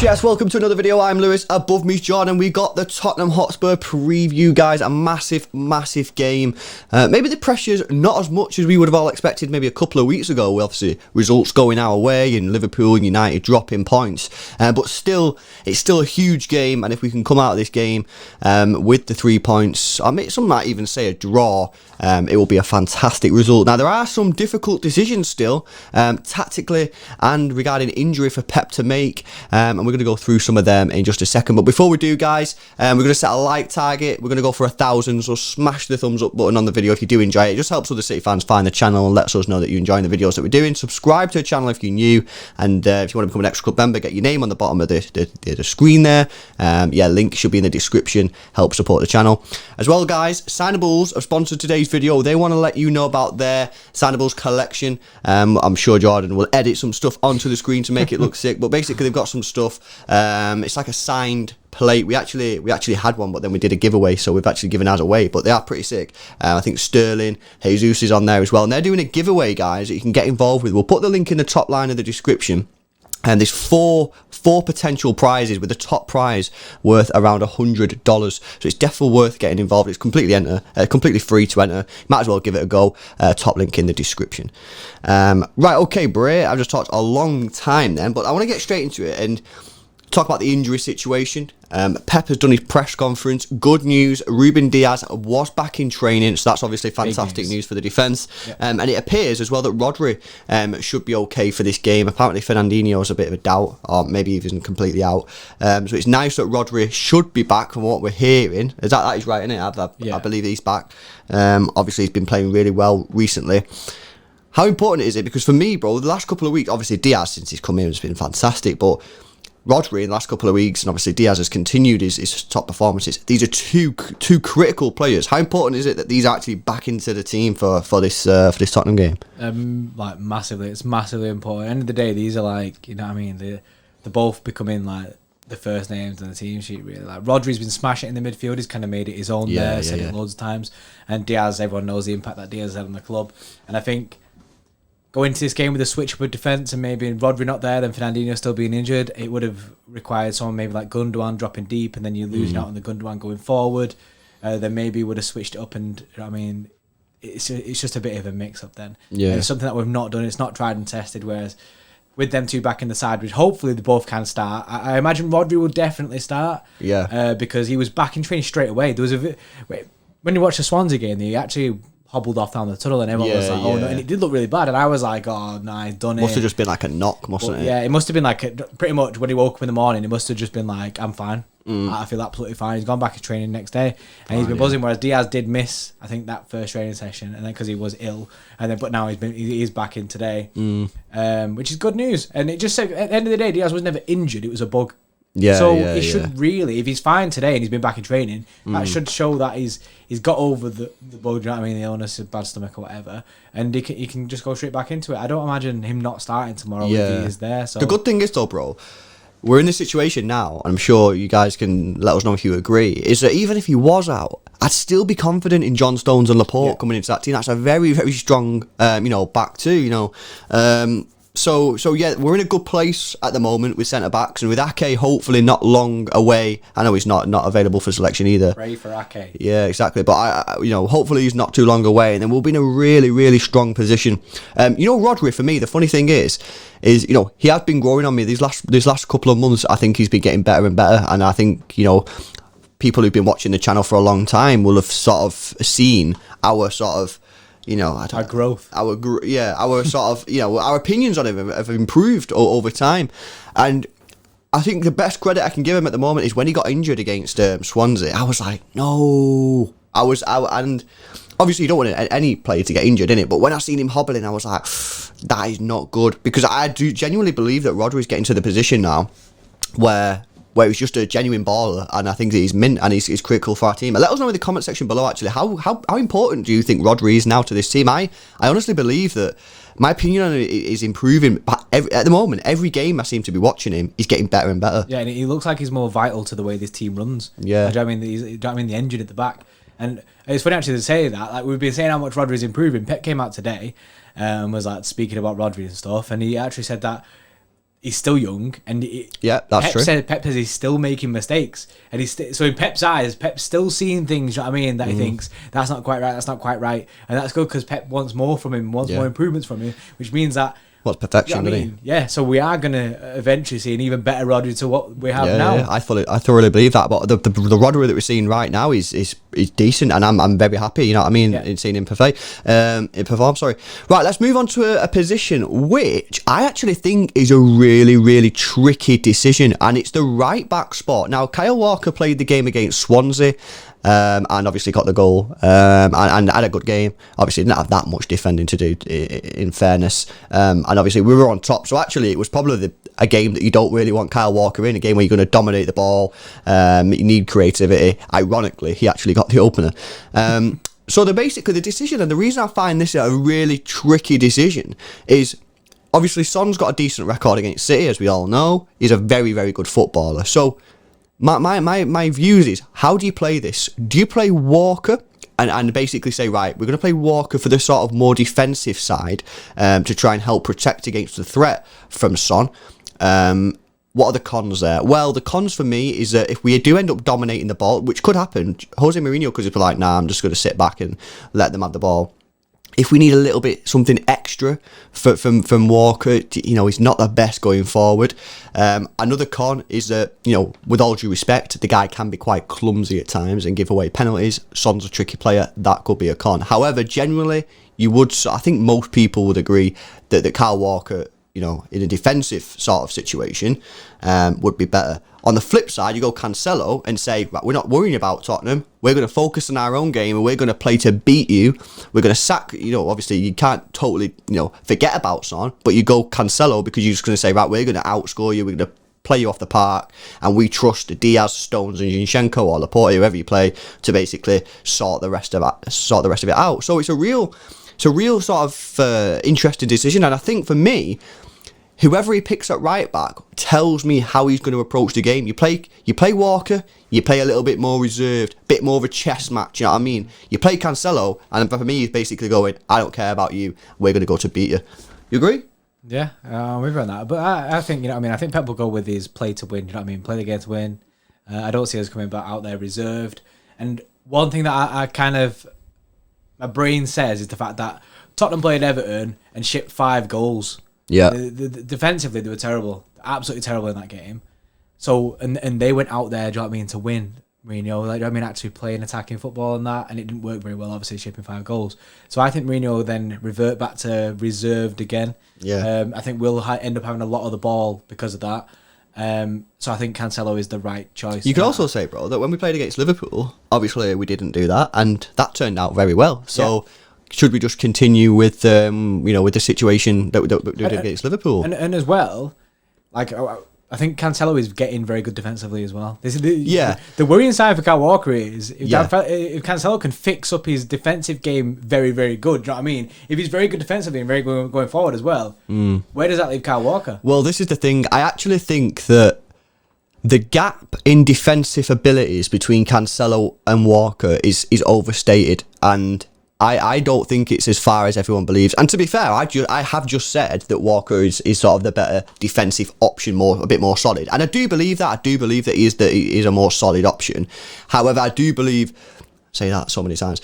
Yes, welcome to another video. I'm Lewis, above me's Jordan. We got the Tottenham Hotspur preview, guys. A massive game. Maybe the pressure's not as much as we would have all expected maybe a couple of weeks ago, with obviously results going our way and Liverpool and United dropping points. But still, it's still a huge game, and if we can come out of this game with the 3 points, some might even say a draw, it will be a fantastic result. Now, there are some difficult decisions still, tactically and regarding injury for Pep to make, and we're going to go through some of them in just a second. But before we do, guys, we're going to set a like target. We're going to go for 1,000, so smash the thumbs up button on the video if you do enjoy it. It just helps other City fans find the channel and lets us know that you're enjoying the videos that we're doing. Subscribe to the channel if you're new, and if you want to become an extra club member, get your name on the bottom of the screen there. Yeah, link should be in the description. Help support the channel. As well, guys, Signables have sponsored today's video. They want to let you know about their Signables collection. I'm sure Jordan will edit some stuff onto the screen to make it look sick, but basically they've got some stuff. It's like a signed plate. We actually had one, but then we did a giveaway, so we've actually given ours away, but they are pretty sick. I think Sterling, Jesus is on there as well, and they're doing a giveaway, guys, that you can get involved with. We'll put the link in the top line of the description. And there's four potential prizes, with the top prize worth around $100. So it's definitely worth getting involved. It's completely free to enter. Might as well give it a go. Top link in the description. Right, okay, Bray. I've just talked a long time then, but I want to get straight into it and talk about the injury situation. Pep has done his press conference. Good news, Ruben Diaz was back in training, so that's obviously fantastic news for the defence. Yep. And it appears as well that Rodri should be okay for this game. Apparently Fernandinho's a bit of a doubt, or maybe even completely out. So it's nice that Rodri should be back from what we're hearing. That is right, isn't it? I believe he's back. Obviously he's been playing really well recently. How important is it? Because for me, bro, the last couple of weeks, obviously Diaz since he's come in has been fantastic, but Rodri in the last couple of weeks, and obviously Diaz has continued his top performances. These are two critical players. How important is it that these are actually back into the team for this Tottenham game? Like massively, it's massively important. At the end of the day, these are like, you know what I mean, they're both becoming like the first names on the team sheet, really. Like Rodri's been smashing it in the midfield. He's kind of made it his own said it loads of times. And Diaz, everyone knows the impact that Diaz had on the club. And I think go into this game with a switch up of defence and maybe Rodri not there, then Fernandinho still being injured, it would have required someone maybe like Gundogan dropping deep, and then you're losing out on the Gundogan going forward. Then maybe would have switched it up, and you know what I mean, it's just a bit of a mix up then. Yeah, and it's something that we've not done. It's not tried and tested. Whereas with them two back in the side, which hopefully they both can start. I imagine Rodri will definitely start. Yeah, because he was back in training straight away. There was when you watch the Swansea game, he actually hobbled off down the tunnel, and everyone was like, oh no, and it did look really bad, and I was like, oh no, he's done it. Must have just been like a knock, mustn't it? Yeah, it must have been like pretty much when he woke up in the morning, it must have just been like, I'm fine. I feel absolutely fine. He's gone back to training next day, and he's been buzzing, whereas Diaz did miss, I think, that first training session, and then because he was ill, and then but now he's back in today, which is good news. And it just said at the end of the day, Diaz was never injured, it was a bug. Yeah, so he should really, if he's fine today and he's been back in training, that should show that he's got over the bug, you know what I mean, the illness, the bad stomach or whatever, and he can just go straight back into it. I don't imagine him not starting tomorrow if he is there. So the good thing is though, bro, we're in this situation now, and I'm sure you guys can let us know if you agree, is that even if he was out, I'd still be confident in John Stones and Laporte coming into that team. That's a very, very strong, back two, So yeah, we're in a good place at the moment with centre backs, and with Ake hopefully not long away. I know he's not available for selection either. Pray for Ake. Yeah, exactly. But I hopefully he's not too long away, and then we'll be in a really, really strong position. Rodri, for me, the funny thing is he has been growing on me these last couple of months. I think he's been getting better and better, and I think people who've been watching the channel for a long time will have sort of seen our sort of. Our growth. Our sort of, our opinions on him have improved over time. And I think the best credit I can give him at the moment is when he got injured against Swansea. I was like, no. And obviously you don't want any player to get injured, innit? But when I seen him hobbling, I was like, that is not good. Because I do genuinely believe that Rodri's getting to the position now where he's just a genuine baller, and I think that he's mint and he's critical for our team. And let us know in the comment section below, actually, how important do you think Rodri is now to this team? I honestly believe that my opinion on it is improving. But at the moment, every game I seem to be watching him, he's getting better and better. Yeah, and he looks like he's more vital to the way this team runs. Yeah. Do you know what I mean? The engine at the back. And it's funny actually to say that. Like, we've been saying how much Rodri's improving. Pep came out today and was like speaking about Rodri and stuff, and he actually said that he's still young, and that's true. Pep says he's still making mistakes, and so in Pep's eyes, Pep's still seeing things. You know what I mean? That he thinks that's not quite right. That's not quite right, and that's good because Pep wants more from him, wants more improvements from him, which means that. What's perfection, you know what I mean? Yeah, so we are going to eventually see an even better Rodri to what we have now. Yeah, I thoroughly believe that. But the Rodri that we're seeing right now is decent, and I'm very happy. You know what I mean? In seeing him perform. Sorry. Right, let's move on to a position which I actually think is a really, really tricky decision, and it's the right back spot. Now, Kyle Walker played the game against Swansea. And obviously got the goal and had a good game. Obviously didn't have that much defending to do, in fairness, and obviously we were on top, so actually it was probably a game that you don't really want Kyle Walker in, a game where you're going to dominate the ball, you need creativity. Ironically, he actually got the opener. So the decision, and the reason I find this a really tricky decision is obviously Son's got a decent record against City, as we all know. He's a very, very good footballer. So my views is, how do you play this? Do you play Walker and basically say, right, we're going to play Walker for the sort of more defensive side to try and help protect against the threat from Son? What are the cons there? Well, the cons for me is that if we do end up dominating the ball, which could happen, Jose Mourinho could be like, nah, I'm just going to sit back and let them have the ball. If we need a little bit something extra from Walker, you know, he's not the best going forward. Another con is that, you know, with all due respect, the guy can be quite clumsy at times and give away penalties. Son's a tricky player. That could be a con. However, generally, I think most people would agree that Kyle Walker, you know, in a defensive sort of situation, would be better. On the flip side, you go Cancelo and say, right, we're not worrying about Tottenham. We're going to focus on our own game and we're going to play to beat you. We're going to sack, you know, obviously you can't totally, you know, forget about Son, but you go Cancelo because you're just going to say, right, we're going to outscore you. We're going to play you off the park, and we trust Diaz, Stones and Zinchenko or Laporte, whoever you play, to basically sort the rest of it out. So it's a real sort of interesting decision. And I think for me, whoever he picks at right back tells me how he's going to approach the game. You play Walker, you play a little bit more reserved, bit more of a chess match, you know what I mean? You play Cancelo, and for me, he's basically going, I don't care about you, we're going to go to beat you. You agree? Yeah, I'm with you on that. But I think, you know what I mean, I think Pep will go with his play to win, you know what I mean? Play the game to win. I don't see us coming back out there reserved. And one thing that I kind of, my brain says is the fact that Tottenham played Everton and shipped 5 goals. Yeah. Defensively, they were terrible, absolutely terrible in that game. So, and they went out there, do you know what I mean, to win. Mourinho, like, do you know what I mean, actually playing attacking football and that, and it didn't work very well. Obviously, shipping 5 goals. So I think Mourinho will then revert back to reserved again. Yeah. I think we'll end up having a lot of the ball because of that. So I think Cancelo is the right choice. You could also say, bro, that when we played against Liverpool, obviously we didn't do that, and that turned out very well. So. Yeah. Should we just continue with, you know, with the situation that we did against Liverpool? And as well, like, I think Cancelo is getting very good defensively as well. The worrying side for Kyle Walker is if Cancelo can fix up his defensive game very, very good. Do you know what I mean? If he's very good defensively and very good going forward as well, where does that leave Kyle Walker? Well, this is the thing. I actually think that the gap in defensive abilities between Cancelo and Walker is overstated, and I don't think it's as far as everyone believes. And to be fair, I have just said that Walker is sort of the better defensive option, a bit more solid. And I do believe that. I do believe that he is a more solid option. However, I do believe, say that so many times,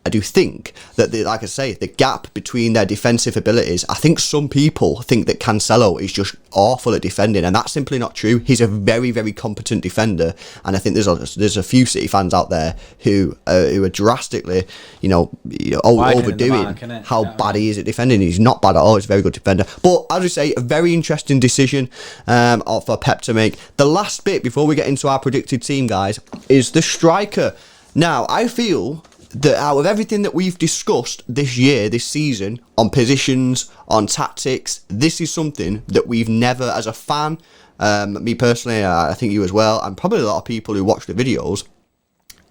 I do think that, like I say, the gap between their defensive abilities, I think some people think that Cancelo is just awful at defending, and that's simply not true. He's a very, very competent defender, and I think there's a few City fans out there who are drastically, overdoing how bad he is at defending. He's not bad at all. He's a very good defender. But as we say, a very interesting decision for Pep to make. The last bit before we get into our predicted team, guys, is the striker. Now, I feel that out of everything that we've discussed this season, on positions, on tactics, this is something that we've never, as a fan, me personally, I think you as well, and probably a lot of people who watch the videos,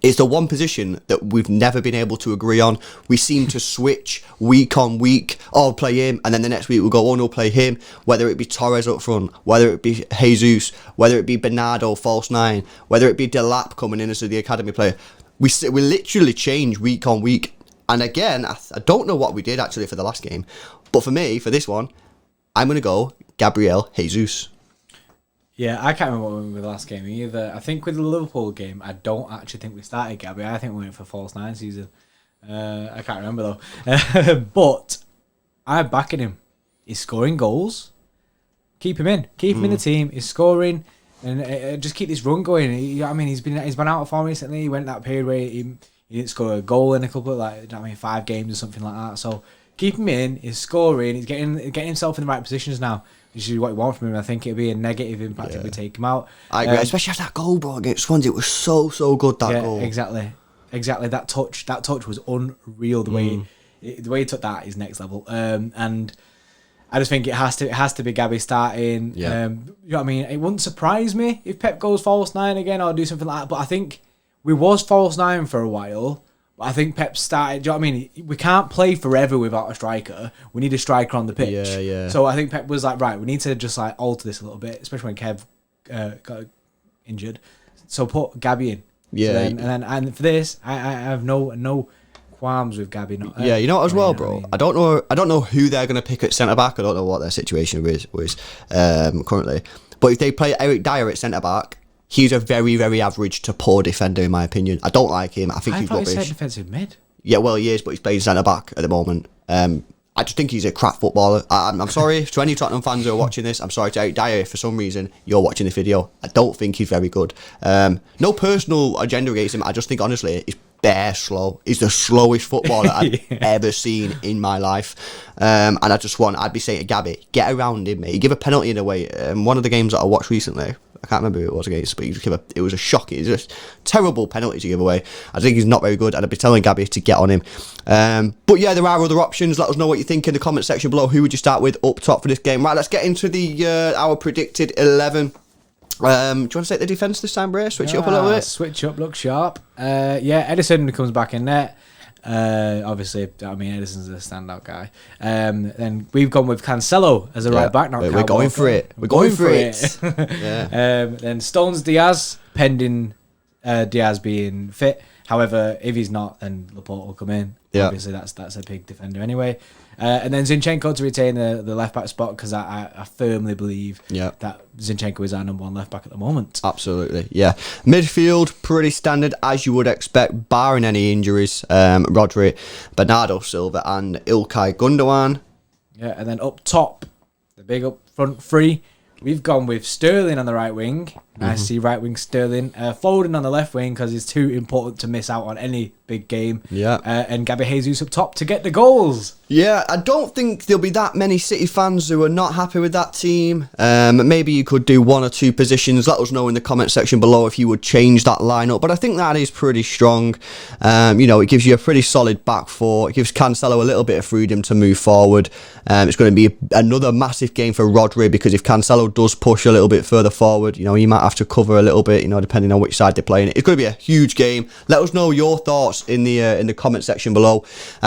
it's the one position that we've never been able to agree on. We seem to switch week on week. Oh, play him, and then the next week we'll go, oh no, play him. Whether it be Torres up front, whether it be Jesus, whether it be Bernardo, false 9, whether it be Delap coming in as the academy player. we literally change week on week. And again, I don't know what we did actually for the last game, but for me, for this one, I'm going to go Gabriel Jesus. Yeah, I can't remember what we went with the last game either. I think with the Liverpool game, I don't actually think we started Gabby. I think we went for false nine season. I can't remember though. But I'm backing him. He's scoring goals. Keep him in. Keep him in the team. He's scoring, and just keep this run going. I mean, he's been out of form recently. He went that period where he didn't score a goal in a couple of 5 games or something like that. So keep him in. He's scoring. He's getting himself in the right positions now, which is what you want from him. I think it'd be a negative impact if we take him out. I agree, especially after that goal, bro, against Swansea. It was so good, that goal. Exactly. That touch was unreal. The way he took that is next level. And I just think it has to be Gabby starting. Yeah. You know what I mean? It wouldn't surprise me if Pep goes false nine again or do something like that. But I think we was false nine for a while. But I think Pep started. Do you know what I mean? We can't play forever without a striker. We need a striker on the pitch. Yeah. So I think Pep was like, right, we need to just like alter this a little bit, especially when Kev got injured. So put Gabby in. Yeah. So and for this, I have no qualms with Gabby. Yeah, you know what as well, bro. I don't know who they're gonna pick at centre back. I don't know what their situation is currently. But if they play Eric Dyer at centre back, he's a very, very average to poor defender in my opinion. I don't like him. I think he's rubbish. He said defensive mid. Yeah, well he is, but he's playing centre back at the moment. I just think he's a crap footballer. I'm sorry to any Tottenham fans who are watching this. I'm sorry to Eric Dyer if for some reason you're watching this video. I don't think he's very good. No personal agenda against him. I just think honestly he's bare slow. He's the slowest footballer I've ever seen in my life. And I'd be saying to Gabby, get around him, mate. He gave a penalty in a way. One of the games that I watched recently, I can't remember who it was against, but it was a shocking, it was a terrible penalty to give away. I think he's not very good, and I'd be telling Gabby to get on him. But yeah, there are other options. Let us know what you think in the comment section below. Who would you start with up top for this game? Right, let's get into our predicted 11. Do you want to take the defence this time, Bray? Switch it up a little bit? Switch up, look sharp. Edison comes back in net. Obviously, I mean, Edison's a standout guy. Then we've gone with Cancelo as a right back. Not we're going for it. We're going for it. Yeah. Then Stones Diaz, pending Diaz being fit. However, if he's not, then Laporte will come in. Yeah. Obviously, that's a big defender anyway. And then Zinchenko to retain the left back spot because I firmly believe that Zinchenko is our number 1 left back at the moment. Absolutely, yeah. Midfield, pretty standard as you would expect, barring any injuries. Rodri, Bernardo Silva and Ilkay Gundogan. Yeah, and then up top, the big up front three, we've gone with Sterling on the right wing. Nice to see right wing Sterling. Foden on the left wing because he's too important to miss out on any big game. Yeah. And Gabby Jesus up top to get the goals. Yeah, I don't think there'll be that many City fans who are not happy with that team. Maybe you could do 1 or 2 positions. Let us know in the comment section below if you would change that lineup. But I think that is pretty strong. It gives you a pretty solid back four. It gives Cancelo a little bit of freedom to move forward. It's going to be another massive game for Rodri because if Cancelo does push a little bit further forward, he might have to cover a little bit, depending on which side they're playing. It's going to be a huge game. Let us know your thoughts in the comment section below.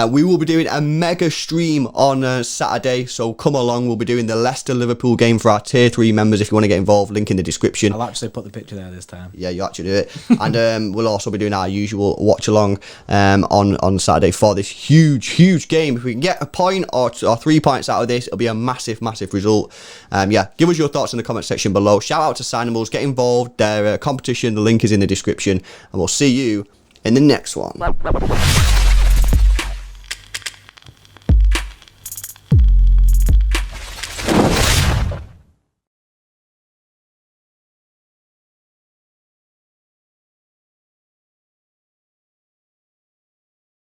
We will be doing a mega stream on Saturday, so come along. We'll be doing the Leicester-Liverpool game for our tier 3 members if you want to get involved. Link in the description. I'll actually put the picture there this time. Yeah, you actually do it. And we'll also be doing our usual watch along on Saturday for this huge game. If we can get a point or 3 points out of this, it'll be a massive result. Give us your thoughts in the comment section below. Shout out to Signimals, get involved. Their competition, the link is in the description, and we'll see you in the next one.